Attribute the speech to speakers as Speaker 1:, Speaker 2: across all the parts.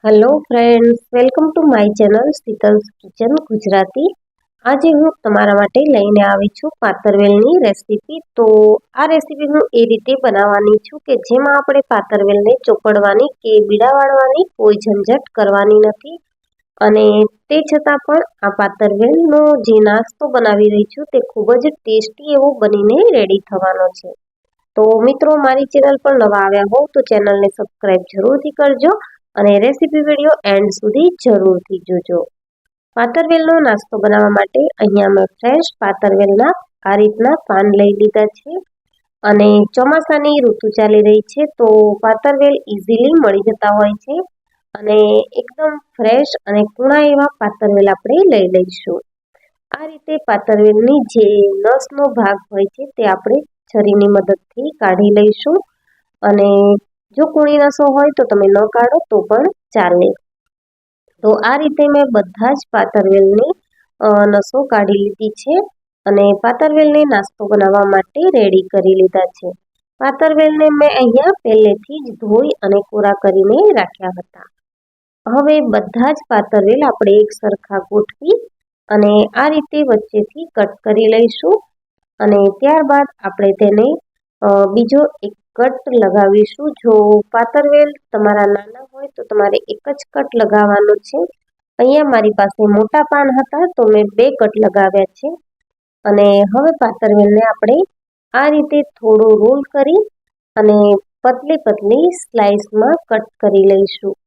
Speaker 1: Hello friends, welcome to my channel Sheetal's kitchen Gujarati. આજે હું તમારા માટે લઈને આવી છું પાતરવેલની રેસીપી। તો આ રેસીપી હું એ રીતે બનાવવાની છું કે જેમાં આપણે પાતરવેલને ચોપડવાની કે બીડા વાળવાની કોઈ ઝંઝટ કરવાની નથી। અને તે છતાં પણ આ પાતરવેલનો જે નાસ્તો બનાવી રહી છું તે ખૂબ જ ટેસ્ટી એવો બનીને રેડી થવાનો છે। તો મિત્રો, મારી ચેનલ પર નવા આવ્યા હોવ તો ચેનલને સબસ્ક્રાઇબ જરૂરથી કરજો અને રેસીપી વિડીયો એન્ડ સુધી જરૂરથી જોજો। પાતરવેલનો નાસ્તો બનાવવા માટે અહીંયા મેં ફ્રેશ પાતરવેલના આ રીતના પાન લઈ લીધા છે। અને ચોમાસાની ઋતુ ચાલી રહી છે તો પાતરવેલ ઇઝીલી મળી જતા હોય છે અને એકદમ ફ્રેશ અને કૂણા એવા પાતરવેલ આપણે લઈ લઈશું। આ રીતે પાતરવેલની જે નસનો ભાગ હોય છે તે આપણે છરીની મદદથી કાઢી લઈશું। અને જો કૂણી નસો હોય તો તમે ન કાઢો તો પણ ચાલે। તો આ રીતે મેં બધા જ પાતરવેલની નસો કાઢી લીધી છે અને પાતરવેલને નાસ્તો બનાવવા માટે રેડી કરી લીધા છે। પાતરવેલને મેં અહીંયા પહેલેથી જ ધોઈ અને કોરા કરીને રાખ્યા હતા। હવે બધા જ પાતરવેલ આપણે એક સરખા ગોઠવી અને આ રીતે વચ્ચેથી કટ કરી લઈશું અને ત્યારબાદ આપણે તેને બીજો એક કટ લગાવીશું। જો પાતરવેલ તમારા નાના હોય તો તમારે એક જ કટ લગાવવાનો છે। અહીંયા મારી પાસે મોટા પાન હતા તો મેં 2 કટ લગાવ્યા છે। અને હવે પાતરવેલને આપણે આ રીતે થોડો રોલ કરી અને પતલી પતલી સ્લાઇસમાં કટ કરી લઈશું।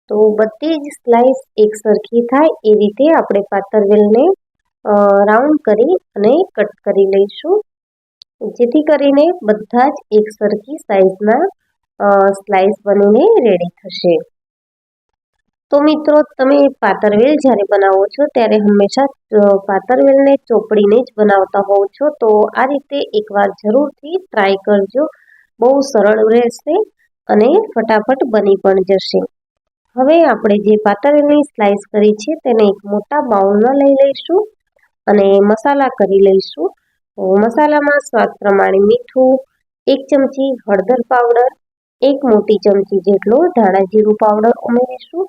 Speaker 1: તો બધી જ સ્લાઇસ એક સરખી થાય એ રીતે આપણે પાતરવેલને રાઉન્ડ કરી અને કટ કરી લઈશું, જેથી કરીને બધા જ એક સરખી સાઇઝના સ્લાઇસ બનીને રેડી થશે। તો મિત્રો, તમે પાતરવેલ જ્યારે બનાવો છો ત્યારે હંમેશા પાતરવેલને ચોપડીને જ બનાવતા હોવ છો, તો આ રીતે એકવાર જરૂરથી ટ્રાય કરજો। બહુ સરળ રહેશે અને ફટાફટ બની પણ જશે। હવે આપણે જે પાતરવેલની સ્લાઇસ કરી છે તેને એક મોટા બાઉલમાં લઈ લઈશું અને મસાલા કરી લઈશું। તો મસાલામાં સ્વાદ પ્રમાણે મીઠું, 1 ચમચી હળદર પાવડર, 1 મોટી ચમચી જેટલો ધાણા જીરું પાવડર ઉમેરીશું।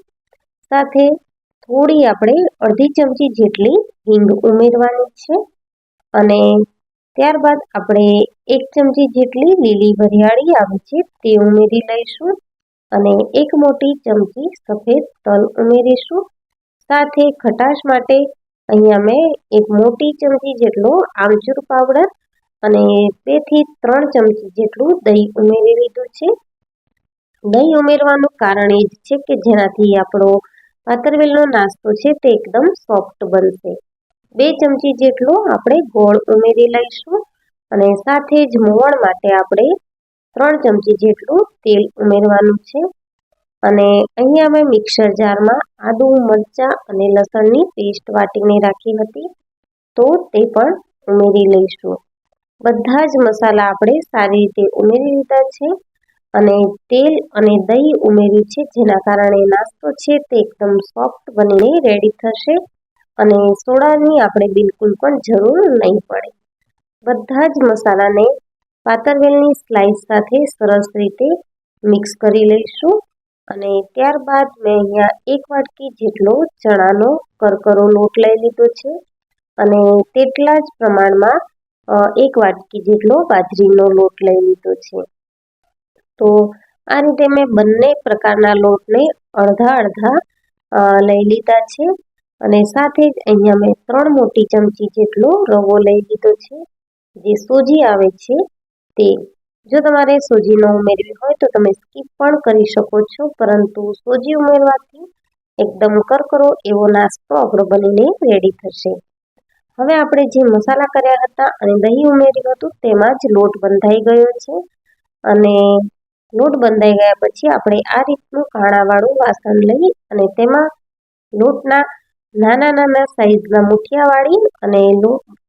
Speaker 1: સાથે થોડી આપણે અડધી ચમચી જેટલી હિંગ ઉમેરવાની છે અને ત્યારબાદ આપણે 1 ચમચી જેટલી લીલી વરિયાળી આવે છે તે ઉમેરી લઈશું અને 1 મોટી ચમચી સફેદ તલ ઉમેરીશું। સાથે ખટાશ માટે અહીંયા મેં 1 મોટી ચમચી જેટલો આમચૂર પાવડર અને 2 થી 3 ચમચી જેટલું દહીં ઉમેરી લીધું છે। દહીં ઉમેરવાનું કારણ એ જ છે કે જેનાથી આપણો પાતરવેલનો નાસ્તો છે તે એકદમ સોફ્ટ બનશે। 2 ચમચી જેટલો આપણે ગોળ ઉમેરી લઈશું અને સાથે જ મોવણ માટે આપણે 3 ચમચી જેટલું તેલ ઉમેરવાનું છે। અને અહીંયા મેં મિક્સર જારમાં આદુ, મરચાં અને લસણની પેસ્ટ વાટીને રાખી હતી તો તે પણ ઉમેરી લઈશું। બધા જ મસાલા આપણે સારી રીતે ઉમેરી લીધા છે અને તેલ અને દહીં ઉમેર્યું છે, જેના કારણે નાસ્તો છે તે એકદમ સોફ્ટ બનીને રેડી થશે અને સોડાની આપણે બિલકુલ પણ જરૂર નહીં પડે। બધા જ મસાલાને પાતરવેલની સ્લાઇસ સાથે સરસ રીતે મિક્સ કરી લઈશું અને ત્યારબાદ મેં અહીંયા 1 વાટકી જેટલો ચણાનો કરકરો લોટ લઈ લીધો છે અને તેટલા જ પ્રમાણમાં 1 વાટકી જેટલો બાજરીનો લોટ લઈ લીધો છે। તો આ રીતે મેં બંને પ્રકારના લોટને અડધા અડધા લઈ લીધા છે અને સાથે જ અહીંયા મેં 3 મોટી ચમચી જેટલો રવો લઈ લીધો છે, જે સોજી આવે છે તે। જો તમારે સોજી ન ઉમેરવી હોય તો તમે સ્કીપ પણ કરી શકો છો, પરંતુ સોજી ઉમેરવાથી એકદમ કરકરો એવો નાસ્તો આપણો બનીને રેડી થશે। હવે આપણે જે મસાલા કર્યા હતા અને દહીં ઉમેર્યું હતું તેમાં જ લોટ બંધાઈ ગયો છે અને લોટ બંધાઈ ગયા પછી આપણે આ રીતનું કાણાવાળું વાસણ લઈ અને તેમાં લોટના નાના નાના સાઈઝના મુઠિયા વાળી અને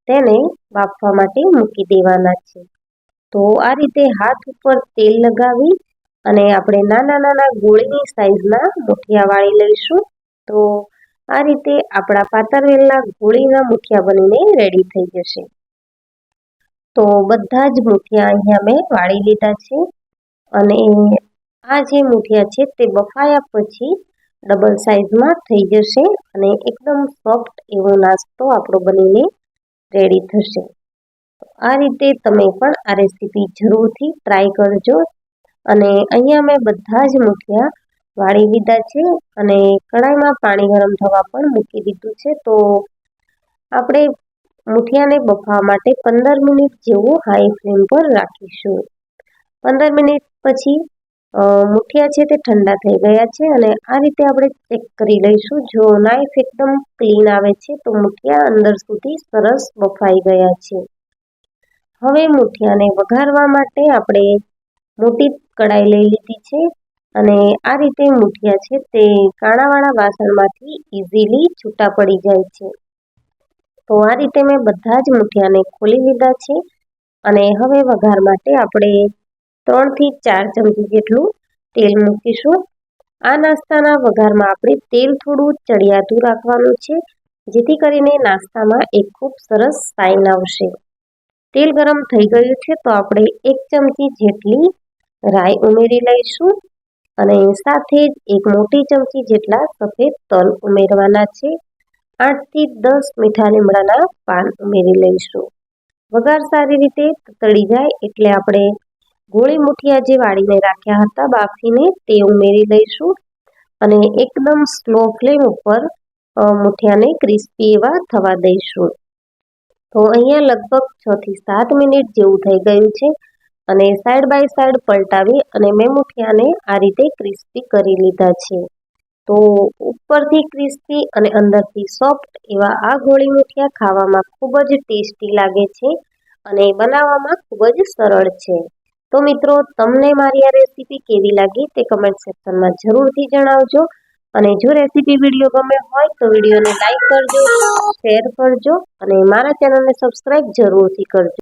Speaker 1: તેને બાફવા માટે મૂકી દેવાના છે। તો આ રીતે હાથ ઉપર તેલ લગાવી અને આપણે નાના નાના ગોળીની સાઈઝના મુઠિયા વાળી લઈશું। તો આ રીતે આપણા પાતરવેલના ગોળીના મુઠિયા બનીને રેડી થઈ જશે। તો બધા જ મુઠિયા અહીંયા મેં વાળી લીધા છે અને આ જે મુઠિયા છે તે બફાયા પછી ડબલ સાઇઝમાં થઈ જશે અને એકદમ સોફ્ટ એવો નાસ્તો આપણો બનીને રેડી થશે. આ રીતે તમે પણ આ રેસીપી જરૂરથી ટ્રાય કરજો. અને અહીંયા મેં બધા જ મુઠિયા વાળી લીધા છે અને કઢાઈમાં પાણી ગરમ થવા પણ મૂકી દીધું છે. તો આપણે મુઠિયાને બફાવા માટે 15 મિનિટ જેવું હાઈ ફ્લેમ પર રાખીશું. 15 મિનિટ પછી મુઠિયા છે તે ઠંડા થઈ ગયા છે અને આ રીતે આપણે ચેક કરી લઈશું. જો નાઈફ એકદમ ક્લીન આવે છે તો મુઠિયા અંદર સુધી સરસ બફાઈ ગયા છે. હવે મુઠિયાને વઘારવા માટે આપણે મોટી કઢાઈ લઈ લીધી છે અને આ રીતે મુઠિયા છે તે કાણાવાળા વાસણમાંથી ઇઝીલી છૂટા પડી જાય છે. તો આ રીતે મેં બધા જ મુઠિયાને ખોલી લીધા છે અને હવે વઘાર માટે આપણે 3 થી 4 ચમચી જેટલું તેલ મૂકીશું. આ નાસ્તાના વઘારમાં આપણે તેલ થોડું ચડિયાતું રાખવાનું છે, જેથી કરીને નાસ્તામાં એક ખૂબ સરસ શાઇન આવશે. તેલ ગરમ થઈ ગયું છે તો આપણે 1 ચમચી જેટલી રાઈ ઉમેરી લઈશું અને સાથે જ 1 મોટી ચમચી જેટલા સફેદ તલ ઉમેરવાના છે. 8 થી 10 મીઠા લીમડાના પાન ઉમેરી લઈશું. વઘાર સારી રીતે તળી જાય એટલે આપણે ગોળી મુઠિયા જે વાળીને રાખ્યા હતા બાફીને તે ઉમેરી લઈશું અને એકદમ સ્લો ફ્લેમ ઉપર મુઠિયાને ક્રિસ્પી એવા થવા દઈશું. તો અહીંયા લગભગ 6 થી 7 મિનિટ જેવું થઈ ગયું છે અને સાઈડ બાય સાઈડ પલટાવી અને મેં મુઠિયાને આ રીતે ક્રિસ્પી કરી લીધા છે. તો ઉપરથી ક્રિસ્પી અને અંદરથી સોફ્ટ એવા આ ગોળી મુઠિયા ખાવામાં ખૂબ જ ટેસ્ટી લાગે છે અને બનાવવામાં ખૂબ જ સરળ છે. તો મિત્રો, તમને મારી આ રેસીપી કેવી લાગી તે કમેન્ટ સેક્શનમાં જરૂરથી જણાવજો. અને જો રેસીપી વિડીયો ગમે હોય તો વિડીયોને લાઈક કરજો, શેર કરજો અને મારા ચેનલને સબસ્ક્રાઈબ જરૂરથી કરજો.